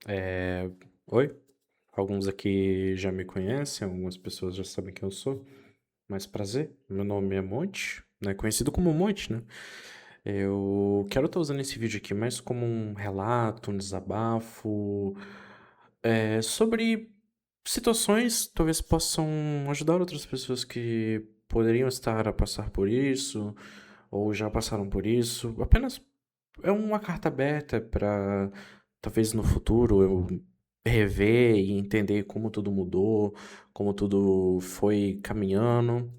Oi, alguns aqui já me conhecem, algumas pessoas já sabem quem eu sou, mas prazer, meu nome é Monte, né? Conhecido como Monte, né? Eu quero estar usando esse vídeo aqui mais como um relato, um desabafo, sobre situações que talvez possam ajudar outras pessoas que poderiam estar a passar por isso, ou já passaram por isso. Apenas é uma carta aberta para talvez no futuro eu rever e entender como tudo mudou, como tudo foi caminhando.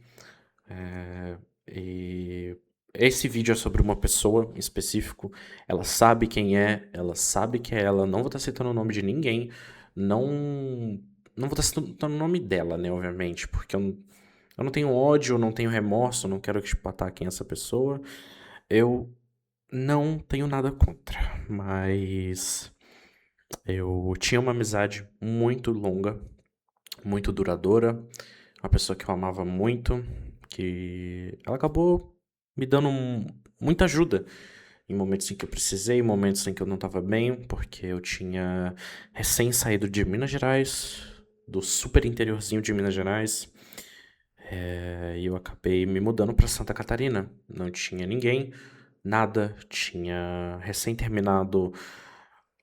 E esse vídeo é sobre uma pessoa em específico. Ela sabe quem é, ela sabe que é ela. Não vou estar citando o nome de ninguém. Não, não vou estar citando o nome dela, né? Obviamente, porque eu não tenho ódio, eu não tenho remorso, eu não quero tipo, ataquem essa pessoa. Eu não tenho nada contra, mas eu tinha uma amizade muito longa, muito duradoura, uma pessoa que eu amava muito, que ela acabou me dando muita ajuda em momentos em que eu precisei, momentos em que eu não estava bem, porque eu tinha recém saído de Minas Gerais, do super interiorzinho de Minas Gerais, e eu acabei me mudando para Santa Catarina. Não tinha ninguém, nada, tinha recém terminado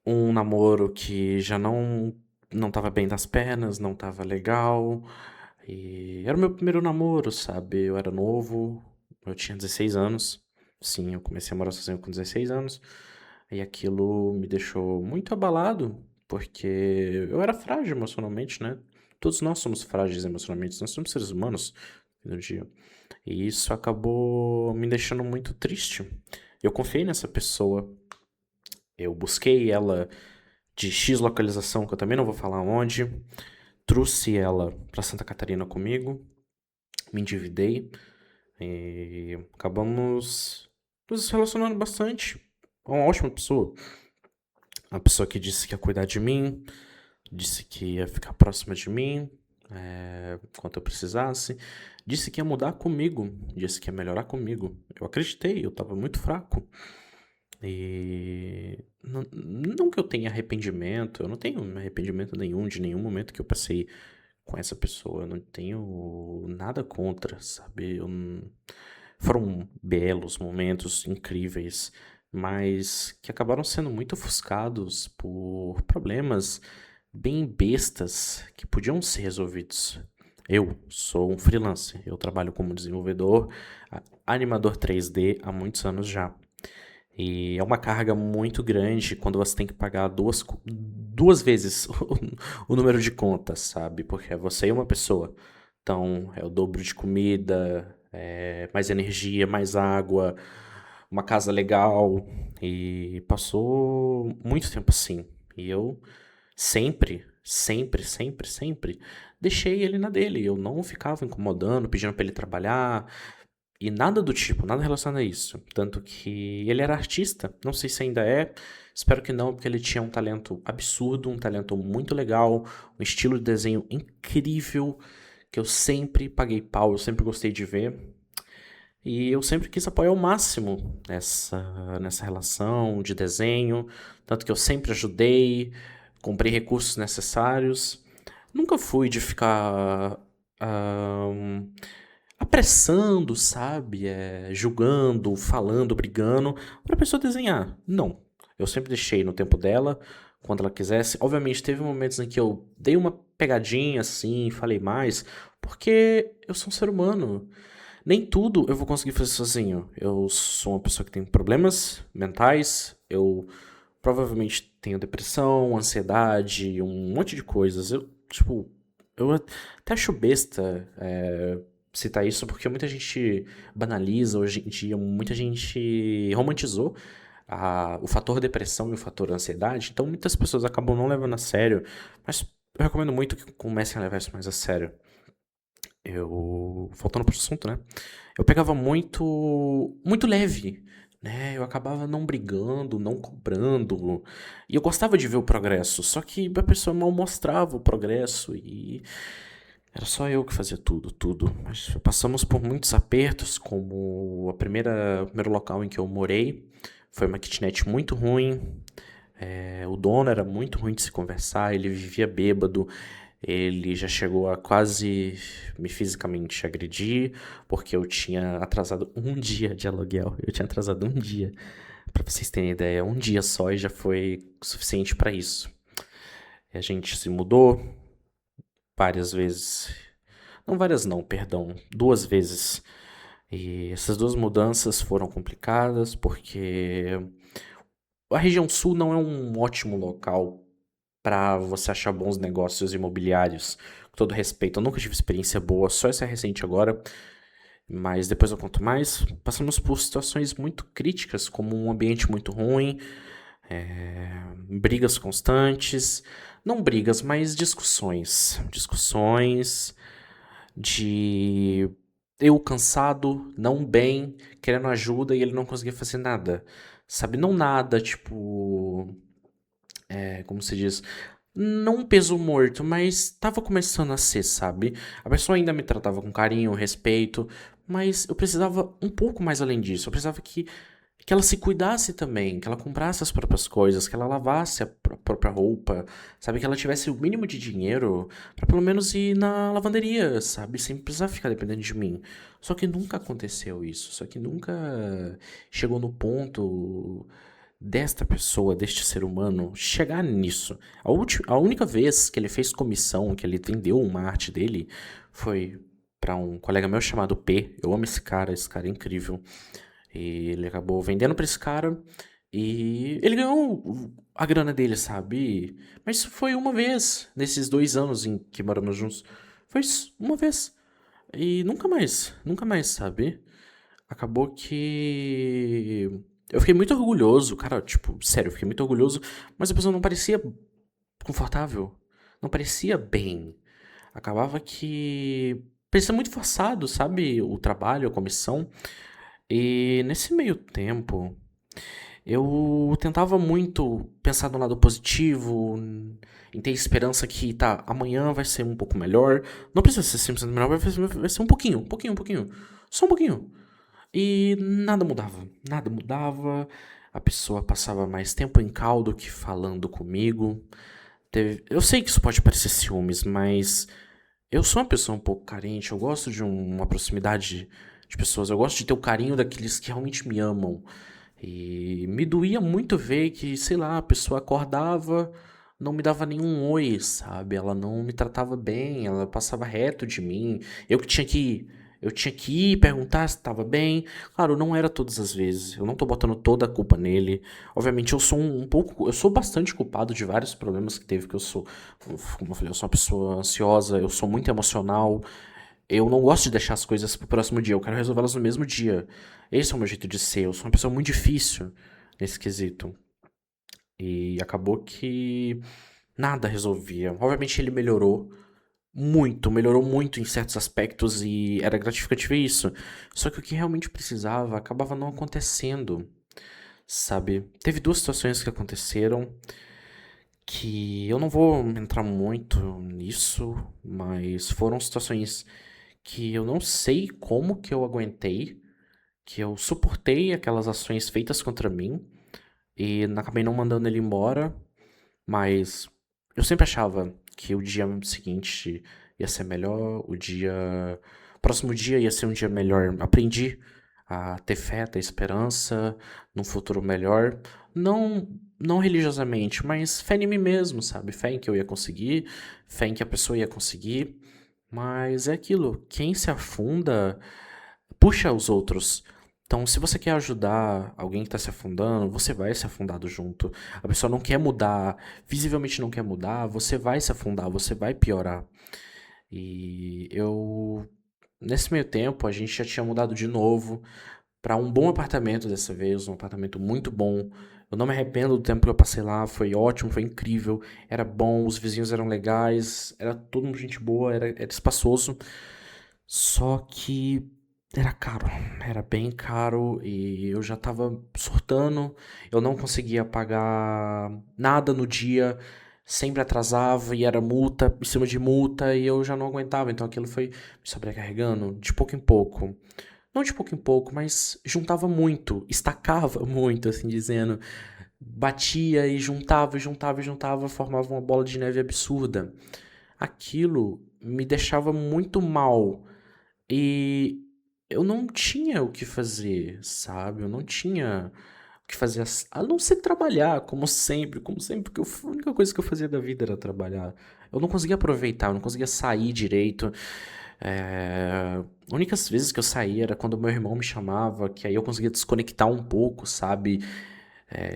um namoro que já não tava bem das pernas, não tava legal. E era o meu primeiro namoro, sabe? Eu era novo, eu tinha 16 anos. Sim, eu comecei a morar sozinho com 16 anos. E aquilo me deixou muito abalado, porque eu era frágil emocionalmente, né? Todos nós somos frágeis emocionalmente, nós somos seres humanos no dia. E isso acabou me deixando muito triste. Eu confiei nessa pessoa, eu busquei ela de X localização, que eu também não vou falar onde. Trouxe ela para Santa Catarina comigo, me endividei e acabamos nos relacionando bastante. É uma ótima pessoa. Uma pessoa que disse que ia cuidar de mim, disse que ia ficar próxima de mim, quando eu precisasse. Disse que ia mudar comigo, disse que ia melhorar comigo. Eu acreditei, eu estava muito fraco. E não que eu tenha arrependimento, eu não tenho arrependimento nenhum de nenhum momento que eu passei com essa pessoa, eu não tenho nada contra, sabe? Foram belos momentos incríveis, mas que acabaram sendo muito ofuscados por problemas bem bestas que podiam ser resolvidos. Eu sou um freelancer, eu trabalho como desenvolvedor, animador 3D há muitos anos já. E é uma carga muito grande quando você tem que pagar duas vezes o número de contas, sabe? Porque é você e uma pessoa. Então, é o dobro de comida, mais energia, mais água, uma casa legal. E passou muito tempo assim. E eu sempre deixei ele na dele. Eu não ficava incomodando, pedindo pra ele trabalhar. E nada do tipo, nada relacionado a isso. Tanto que ele era artista, não sei se ainda é, espero que não, porque ele tinha um talento absurdo, um talento muito legal, um estilo de desenho incrível, que eu sempre paguei pau, eu sempre gostei de ver. E eu sempre quis apoiar ao máximo nessa relação de desenho, tanto que eu sempre ajudei, comprei recursos necessários. Nunca fui de ficar apressando, sabe? Julgando, falando, brigando, pra pessoa desenhar. Não. Eu sempre deixei no tempo dela, quando ela quisesse. Obviamente, teve momentos em que eu dei uma pegadinha assim, falei mais, porque eu sou um ser humano. Nem tudo eu vou conseguir fazer sozinho. Eu sou uma pessoa que tem problemas mentais, eu provavelmente tenho depressão, ansiedade, um monte de coisas. Eu até acho besta citar isso porque muita gente banaliza hoje em dia, muita gente romantizou o fator depressão e o fator ansiedade, então muitas pessoas acabam não levando a sério, mas eu recomendo muito que comecem a levar isso mais a sério. Voltando pro assunto, né? Eu pegava muito leve, né? Eu acabava não brigando, não cobrando. E eu gostava de ver o progresso, só que a pessoa mal mostrava o progresso e era só eu que fazia tudo. Mas passamos por muitos apertos, como o primeiro local em que eu morei foi uma kitnet muito ruim. O dono era muito ruim de se conversar, ele vivia bêbado, ele já chegou a quase me fisicamente agredir, porque eu tinha atrasado um dia de aluguel. Eu tinha atrasado um dia. Pra vocês terem ideia, um dia só e já foi suficiente pra isso. E a gente se mudou várias vezes. Não várias não, perdão, duas vezes. E essas duas mudanças foram complicadas porque a região sul não é um ótimo local para você achar bons negócios imobiliários. Com todo respeito, eu nunca tive experiência boa, só essa recente agora, mas depois eu conto mais. Passamos por situações muito críticas, como um ambiente muito ruim, brigas constantes, não brigas, mas discussões. Discussões de eu cansado, não bem, querendo ajuda e ele não conseguia fazer nada. Sabe, não nada, tipo, como se diz, não um peso morto, mas tava começando a ser, sabe? A pessoa ainda me tratava com carinho, respeito, mas eu precisava um pouco mais além disso. Eu precisava que ela se cuidasse também, que ela comprasse as próprias coisas, que ela lavasse a própria roupa, sabe? Que ela tivesse o mínimo de dinheiro pra pelo menos ir na lavanderia, sabe? Sem precisar ficar dependendo de mim. Só que nunca aconteceu isso, só que nunca chegou no ponto desta pessoa, deste ser humano, chegar nisso. A única vez que ele fez comissão, que ele vendeu uma arte dele, foi pra um colega meu chamado P. Eu amo esse cara é incrível. E ele acabou vendendo pra esse cara e ele ganhou a grana dele, sabe? Mas isso foi uma vez, nesses 2 anos em que moramos juntos. Foi uma vez. E nunca mais, sabe? Acabou que eu fiquei muito orgulhoso, cara, tipo, sério, eu fiquei muito orgulhoso, mas a pessoa não parecia confortável, não parecia bem. Acabava que parecia muito forçado, sabe? O trabalho, a comissão. E nesse meio tempo, eu tentava muito pensar no lado positivo, em ter esperança que, tá, amanhã vai ser um pouco melhor. Não precisa ser 100% melhor, vai ser um pouquinho, um pouquinho. Só um pouquinho. E nada mudava, nada mudava. A pessoa passava mais tempo em caldo que falando comigo. Eu sei que isso pode parecer ciúmes, mas eu sou uma pessoa um pouco carente. Eu gosto de uma proximidade de pessoas. Eu gosto de ter o carinho daqueles que realmente me amam. E me doía muito ver que, sei lá, a pessoa acordava, não me dava nenhum oi, sabe? Ela não me tratava bem, ela passava reto de mim. Eu tinha que ir perguntar se estava bem. Claro, não era todas as vezes. Eu não tô botando toda a culpa nele. Obviamente, eu sou um pouco, eu sou bastante culpado de vários problemas que teve, que eu sou, como eu falei, eu sou uma pessoa ansiosa, eu sou muito emocional. Eu não gosto de deixar as coisas pro próximo dia, eu quero resolvê-las no mesmo dia. Esse é o meu jeito de ser, eu sou uma pessoa muito difícil nesse quesito. E acabou que nada resolvia. Obviamente ele melhorou muito em certos aspectos e era gratificante ver isso. Só que o que realmente precisava acabava não acontecendo, sabe? Teve duas situações que aconteceram que eu não vou entrar muito nisso, mas foram situações que eu não sei como que eu aguentei, que eu suportei aquelas ações feitas contra mim e acabei não mandando ele embora, mas eu sempre achava que o dia seguinte ia ser melhor, próximo dia ia ser um dia melhor. Aprendi a ter fé, ter esperança num futuro melhor, não religiosamente, mas fé em mim mesmo, sabe? Fé em que eu ia conseguir, fé em que a pessoa ia conseguir. Mas é aquilo, quem se afunda puxa os outros. Então, se você quer ajudar alguém que está se afundando, você vai se afundado junto. A pessoa não quer mudar, visivelmente não quer mudar, você vai se afundar, você vai piorar. E nesse meio tempo, a gente já tinha mudado de novo para um bom apartamento dessa vez, um apartamento muito bom. Eu não me arrependo do tempo que eu passei lá, foi ótimo, foi incrível, era bom, os vizinhos eram legais, era todo mundo gente boa, era espaçoso. Só que era caro, era bem caro e eu já tava surtando, eu não conseguia pagar nada no dia, sempre atrasava e era multa em cima de multa e eu já não aguentava, então aquilo foi me sobrecarregando de pouco em pouco. Não de pouco em pouco, mas juntava muito, estacava muito, assim dizendo. batia e juntava, e juntava, e juntava, formava uma bola de neve absurda. Aquilo me deixava muito mal e eu não tinha o que fazer, sabe? Eu não tinha o que fazer a não ser trabalhar, como sempre, que a única coisa que eu fazia da vida era trabalhar. Eu não conseguia aproveitar, eu não conseguia sair direito. Únicas vezes que eu saía era quando meu irmão me chamava, que aí eu conseguia desconectar um pouco, sabe?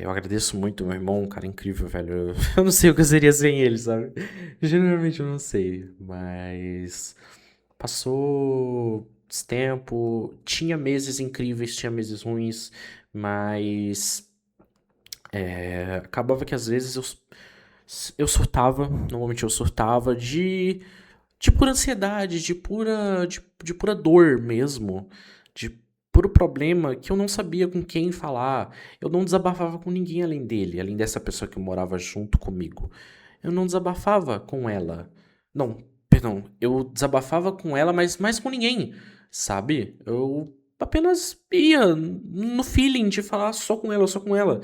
Eu agradeço muito meu irmão, um cara incrível, velho. Eu não sei o que eu seria sem ele, sabe? Generalmente eu não sei, mas passou esse tempo, tinha meses incríveis, tinha meses ruins, mas acabava que às vezes eu surtava, normalmente eu surtava de pura ansiedade, de pura dor mesmo, de puro problema que eu não sabia com quem falar. Eu não desabafava com ninguém além dele, além dessa pessoa que morava junto comigo. Eu não desabafava com ela. Não, perdão, eu desabafava com ela, mas mais com ninguém, sabe? Eu apenas ia no feeling de falar só com ela, só com ela.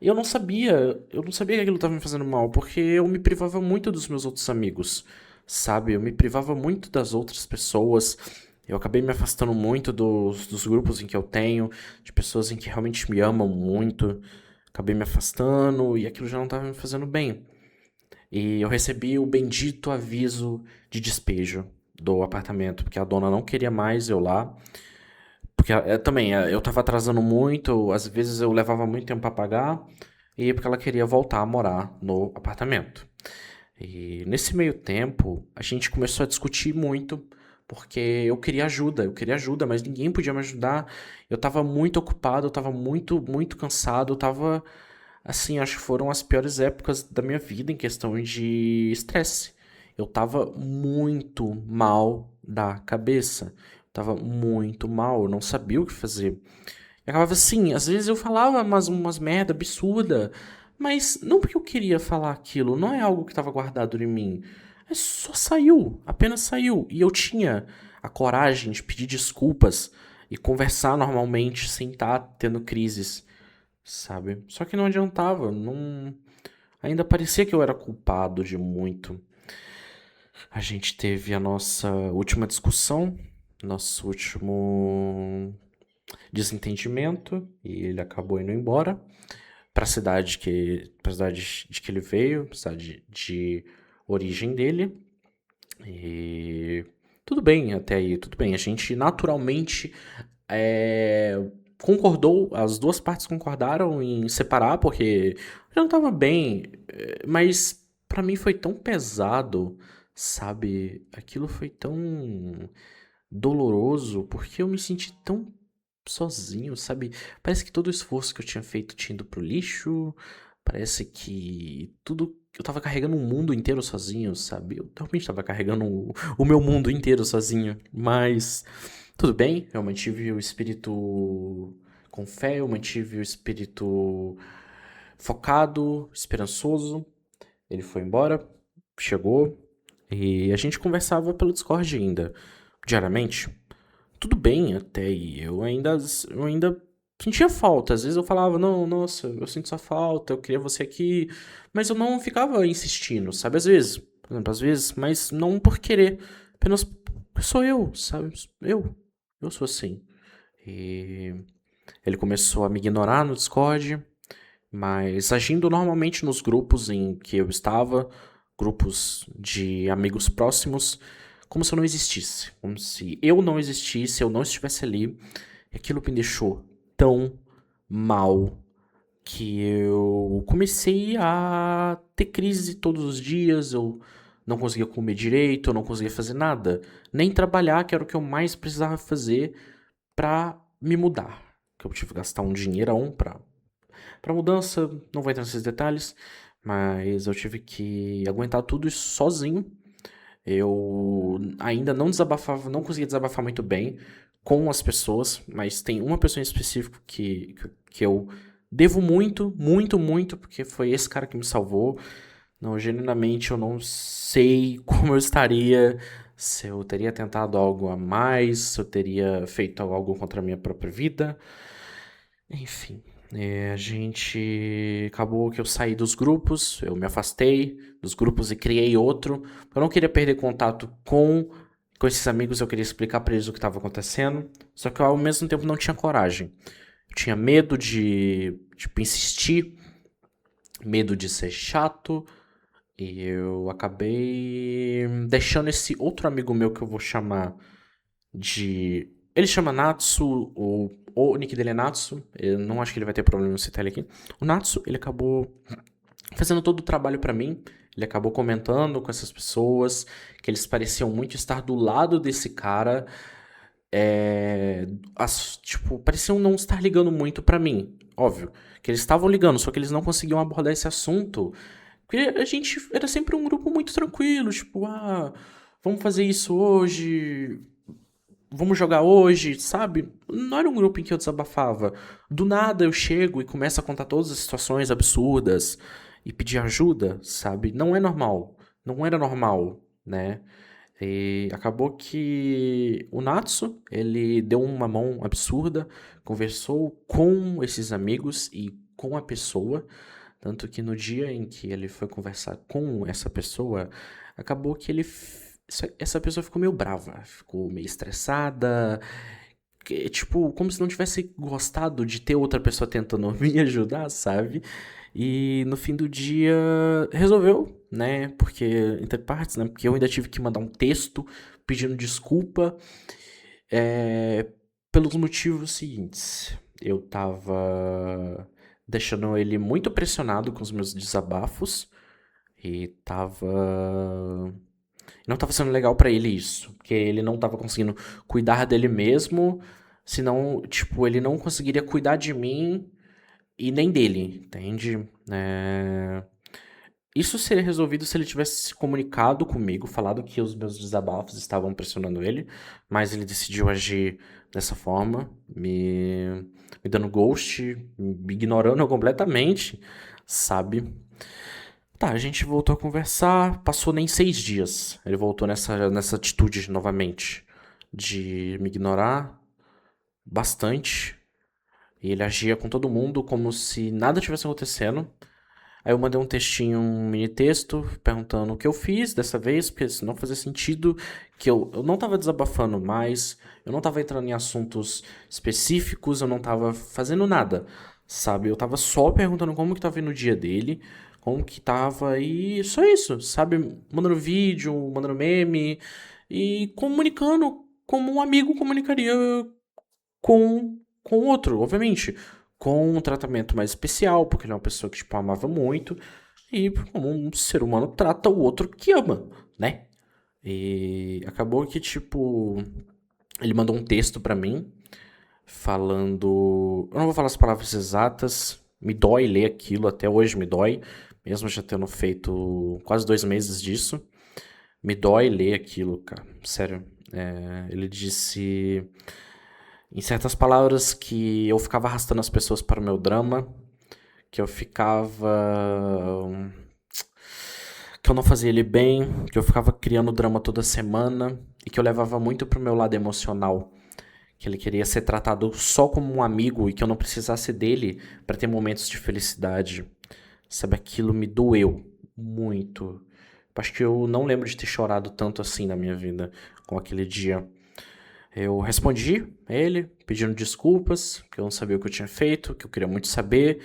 E eu não sabia que aquilo estava me fazendo mal, porque eu me privava muito dos meus outros amigos, sabe? Eu me privava muito das outras pessoas. Eu acabei me afastando muito dos grupos em que eu tenho, de pessoas em que realmente me amam muito. Acabei me afastando e aquilo já não estava me fazendo bem. E eu recebi o bendito aviso de despejo do apartamento, porque a dona não queria mais eu lá. Porque também eu tava atrasando muito, às vezes eu levava muito tempo pra pagar, e porque ela queria voltar a morar no apartamento. E nesse meio tempo, a gente começou a discutir muito, porque eu queria ajuda, mas ninguém podia me ajudar. Eu tava muito ocupado, eu tava muito, muito cansado, eu tava, assim, acho que foram as piores épocas da minha vida em questão de estresse. Eu tava muito mal da cabeça. Eu tava muito mal, eu não sabia o que fazer. E acabava assim, às vezes eu falava umas merda absurda, mas não porque eu queria falar aquilo, não é algo que estava guardado em mim. É só saiu, apenas saiu. E eu tinha a coragem de pedir desculpas e conversar normalmente sem estar tendo crises, sabe? Só que não adiantava, não. Ainda parecia que eu era culpado de muito. A gente teve a nossa última discussão, nosso último desentendimento, e ele acabou indo embora para cidade de que ele veio, pra cidade de origem dele. E tudo bem até aí, tudo bem. A gente naturalmente é, concordou, as duas partes concordaram em separar, porque eu não tava bem, mas pra mim foi tão pesado, sabe? Aquilo foi tão doloroso, porque eu me senti tão sozinho, sabe? Parece que todo o esforço que eu tinha feito tinha ido pro lixo. Parece que tudo. Eu tava carregando um mundo inteiro sozinho, sabe? Eu realmente tava carregando o meu mundo inteiro sozinho. Mas tudo bem, eu mantive o espírito com fé, eu mantive o espírito focado, esperançoso. Ele foi embora, chegou e a gente conversava pelo Discord ainda, diariamente. Tudo bem até aí. Eu ainda sentia falta. Às vezes eu falava, não, nossa, eu sinto sua falta, eu queria você aqui. Mas eu não ficava insistindo, sabe? Às vezes, por exemplo, às vezes, mas não por querer. Apenas sou eu, sabe? Eu sou assim. E ele começou a me ignorar no Discord, mas agindo normalmente nos grupos em que eu estava, grupos de amigos próximos, como se eu não existisse, como se eu não existisse, eu não estivesse ali. E aquilo me deixou tão mal que eu comecei a ter crise todos os dias, eu não conseguia comer direito, eu não conseguia fazer nada, nem trabalhar, que era o que eu mais precisava fazer pra me mudar. Que eu tive que gastar um dinheirão pra mudança, não vou entrar nesses detalhes, mas eu tive que aguentar tudo isso sozinho. Eu ainda não desabafava, não conseguia desabafar muito bem com as pessoas, mas tem uma pessoa em específico que eu devo muito, muito, muito, porque foi esse cara que me salvou. Não, genuinamente eu não sei como eu estaria, se eu teria tentado algo a mais, se eu teria feito algo contra a minha própria vida. Enfim. A gente acabou que eu saí dos grupos, eu me afastei dos grupos e criei outro. Eu não queria perder contato com esses amigos, eu queria explicar pra eles o que estava acontecendo, só que eu ao mesmo tempo não tinha coragem. Eu tinha medo de, tipo, insistir, medo de ser chato, e eu acabei deixando esse outro amigo meu que eu vou chamar de. Ele chama Natsu, ou o nick dele é Natsu. Eu não acho que ele vai ter problema em citar ele aqui. O Natsu, ele acabou fazendo todo o trabalho pra mim. Ele acabou comentando com essas pessoas que eles pareciam muito estar do lado desse cara. Tipo, pareciam não estar ligando muito pra mim. Óbvio que eles estavam ligando, só que eles não conseguiam abordar esse assunto. Porque a gente era sempre um grupo muito tranquilo, tipo, vamos fazer isso hoje, vamos jogar hoje, sabe? Não era um grupo em que eu desabafava. Do nada eu chego e começo a contar todas as situações absurdas e pedir ajuda, sabe? Não é normal. Não era normal, né? E acabou que o Natsu, ele deu uma mão absurda, conversou com esses amigos e com a pessoa, tanto que no dia em que ele foi conversar com essa pessoa, acabou que essa pessoa ficou meio brava, ficou meio estressada, tipo, como se não tivesse gostado de ter outra pessoa tentando me ajudar, sabe? E no fim do dia resolveu, né? Porque, entre partes, né? Porque eu ainda tive que mandar um texto pedindo desculpa, é, pelos motivos seguintes. Eu tava deixando ele muito pressionado com os meus desabafos e não tava sendo legal pra ele isso, porque ele não tava conseguindo cuidar dele mesmo, senão, tipo, ele não conseguiria cuidar de mim e nem dele, entende? Isso seria resolvido se ele tivesse se comunicado comigo, falado que os meus desabafos estavam pressionando ele, mas ele decidiu agir dessa forma, me dando ghost, me ignorando completamente, sabe? Tá, a gente voltou a conversar, passou nem 6 dias. Ele voltou nessa atitude novamente, de me ignorar bastante. E ele agia com todo mundo como se nada tivesse acontecendo. Aí eu mandei um textinho, um mini texto, perguntando o que eu fiz dessa vez, porque isso não fazia sentido, que eu não tava desabafando mais, eu não tava entrando em assuntos específicos, eu não tava fazendo nada, sabe? Eu tava só perguntando como que tava indo o dia dele, como que tava, e só isso, sabe? Mandando vídeo, mandando meme, e comunicando como um amigo comunicaria com outro, obviamente. Com um tratamento mais especial, porque ele é uma pessoa que, tipo, amava muito. E como um ser humano trata o outro que ama, né? E acabou que, tipo, ele mandou um texto pra mim, falando. Eu não vou falar as palavras exatas, me dói ler aquilo, até hoje me dói, mesmo já tendo feito quase 2 meses disso. Me dói ler aquilo, cara, sério. Ele disse em certas palavras que eu ficava arrastando as pessoas para o meu drama, que eu ficava. Que eu não fazia ele bem, que eu ficava criando drama toda semana e que eu levava muito pro meu lado emocional. Que ele queria ser tratado só como um amigo e que eu não precisasse dele para ter momentos de felicidade. Sabe, aquilo me doeu muito. Acho que eu não lembro de ter chorado tanto assim na minha vida com aquele dia. Eu respondi a ele, pedindo desculpas, que eu não sabia o que eu tinha feito, que eu queria muito saber,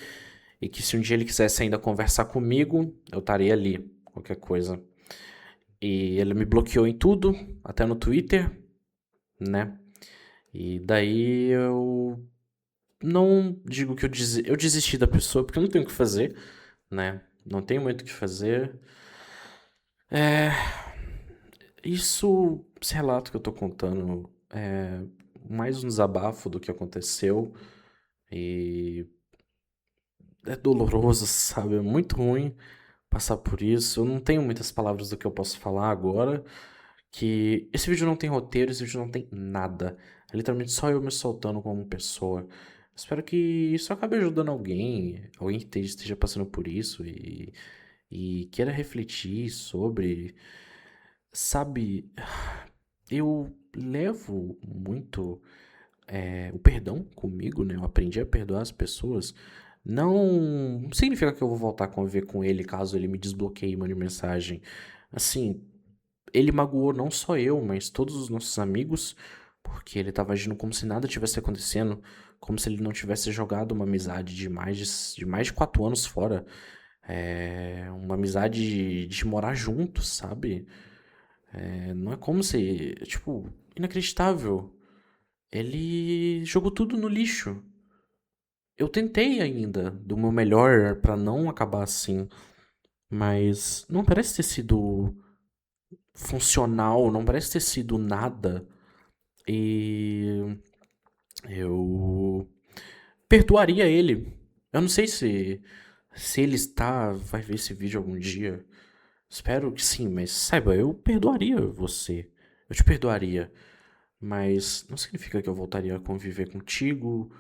e que se um dia ele quisesse ainda conversar comigo, eu estaria ali, qualquer coisa. E ele me bloqueou em tudo, até no Twitter, né? E daí eu não digo que eu desisti da pessoa, porque eu não tenho o que fazer, né? Não tenho muito o que fazer. É, esse relato que eu tô contando é mais um desabafo do que aconteceu. E é doloroso, sabe? É muito ruim passar por isso. Eu não tenho muitas palavras do que eu posso falar agora. Que esse vídeo não tem roteiro, esse vídeo não tem nada. É literalmente só eu me soltando como pessoa. Espero que isso acabe ajudando alguém que esteja passando por isso e queira refletir sobre. Sabe, eu levo muito o perdão comigo, né? Eu aprendi a perdoar as pessoas. Não significa que eu vou voltar a conviver com ele caso ele me desbloqueie e mande mensagem. Assim, ele magoou não só eu, mas todos os nossos amigos, porque ele tava agindo como se nada tivesse acontecendo, como se ele não tivesse jogado uma amizade de mais de 4 anos fora. Uma amizade de morar junto, sabe? Não é como se. Tipo, inacreditável. Ele jogou tudo no lixo. Eu tentei ainda, do meu melhor, pra não acabar assim. Mas não parece ter sido funcional, não parece ter sido nada. E eu perdoaria ele. Eu não sei se ele vai ver esse vídeo algum dia. Espero que sim, mas saiba, eu perdoaria você. Eu te perdoaria. Mas não significa que eu voltaria a conviver contigo,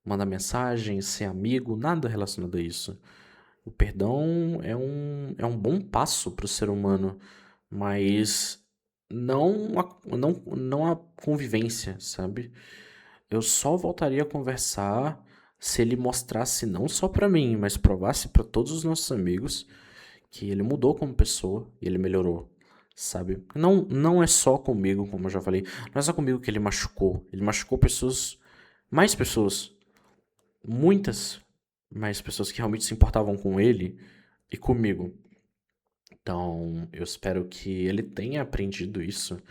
mandar mensagem, ser amigo, nada relacionado a isso. O perdão é um bom passo para o ser humano, mas não a convivência, sabe? Eu só voltaria a conversar se ele mostrasse não só pra mim, mas provasse pra todos os nossos amigos que ele mudou como pessoa e ele melhorou, sabe? Não é só comigo, como eu já falei, não é só comigo que ele machucou. Ele machucou pessoas, mais pessoas, muitas mais pessoas que realmente se importavam com ele e comigo. Então, eu espero que ele tenha aprendido isso.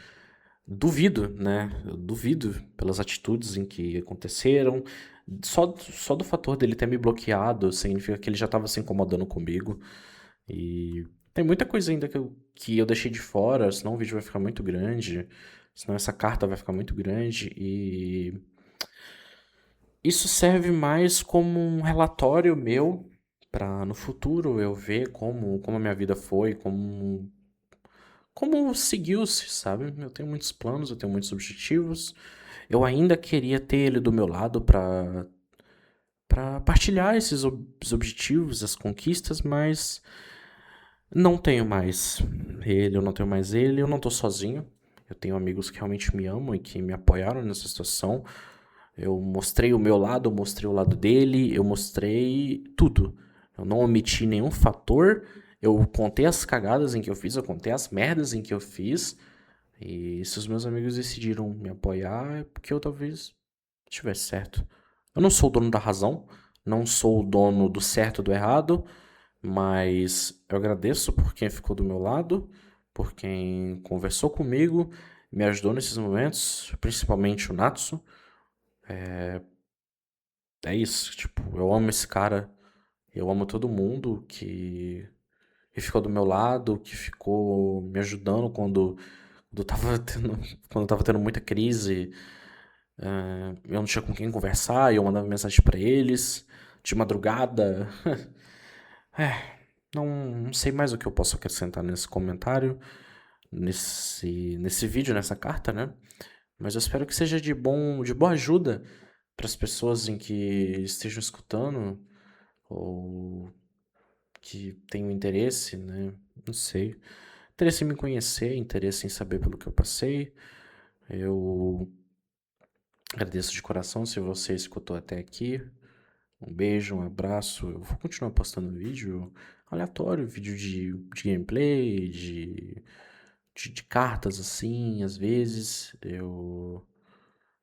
Duvido, né? Eu duvido pelas atitudes em que aconteceram. Só do fator dele ter me bloqueado significa que ele já estava se incomodando comigo. E tem muita coisa ainda que eu deixei de fora, senão o vídeo vai ficar muito grande. Senão essa carta vai ficar muito grande. E isso serve mais como um relatório meu para no futuro eu ver como a minha vida foi, como seguiu-se, sabe? Eu tenho muitos planos, eu tenho muitos objetivos. Eu ainda queria ter ele do meu lado para partilhar esses objetivos, as conquistas, mas não tenho mais ele, eu não tenho mais ele, eu não tô sozinho. Eu tenho amigos que realmente me amam e que me apoiaram nessa situação. Eu mostrei o meu lado, eu mostrei o lado dele, eu mostrei tudo. Eu não omiti nenhum fator. Eu contei as cagadas em que eu fiz, eu contei as merdas em que eu fiz. E se os meus amigos decidiram me apoiar, é porque eu talvez estivesse certo. Eu não sou o dono da razão, não sou o dono do certo e do errado, mas eu agradeço por quem ficou do meu lado, por quem conversou comigo, me ajudou nesses momentos, principalmente o Natsu. É isso, tipo, eu amo esse cara, eu amo todo mundo que ficou do meu lado, que ficou me ajudando quando eu tava quando eu tava tendo muita crise. Eu não tinha com quem conversar, e eu mandava mensagem pra eles, de madrugada. Não sei mais o que eu posso acrescentar nesse comentário, nesse vídeo, nessa carta, né? Mas eu espero que seja de boa ajuda para as pessoas em que estejam escutando ou que tenham interesse, né? Não sei. Interesse em me conhecer, interesse em saber pelo que eu passei. Eu agradeço de coração se você escutou até aqui. Um beijo, um abraço. Eu vou continuar postando vídeo aleatório, vídeo de gameplay, de cartas assim, às vezes. Eu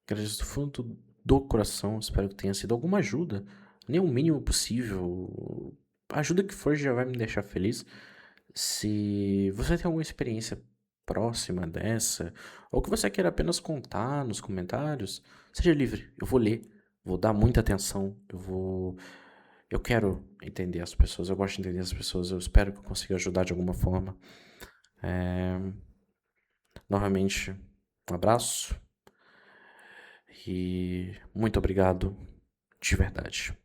agradeço do fundo do coração. Espero que tenha sido alguma ajuda, nem o mínimo possível. A ajuda que for já vai me deixar feliz. Se você tem alguma experiência próxima dessa, ou que você queira apenas contar nos comentários, seja livre. Eu vou ler, vou dar muita atenção, eu quero entender as pessoas, eu gosto de entender as pessoas, eu espero que eu consiga ajudar de alguma forma. Novamente, um abraço e muito obrigado de verdade.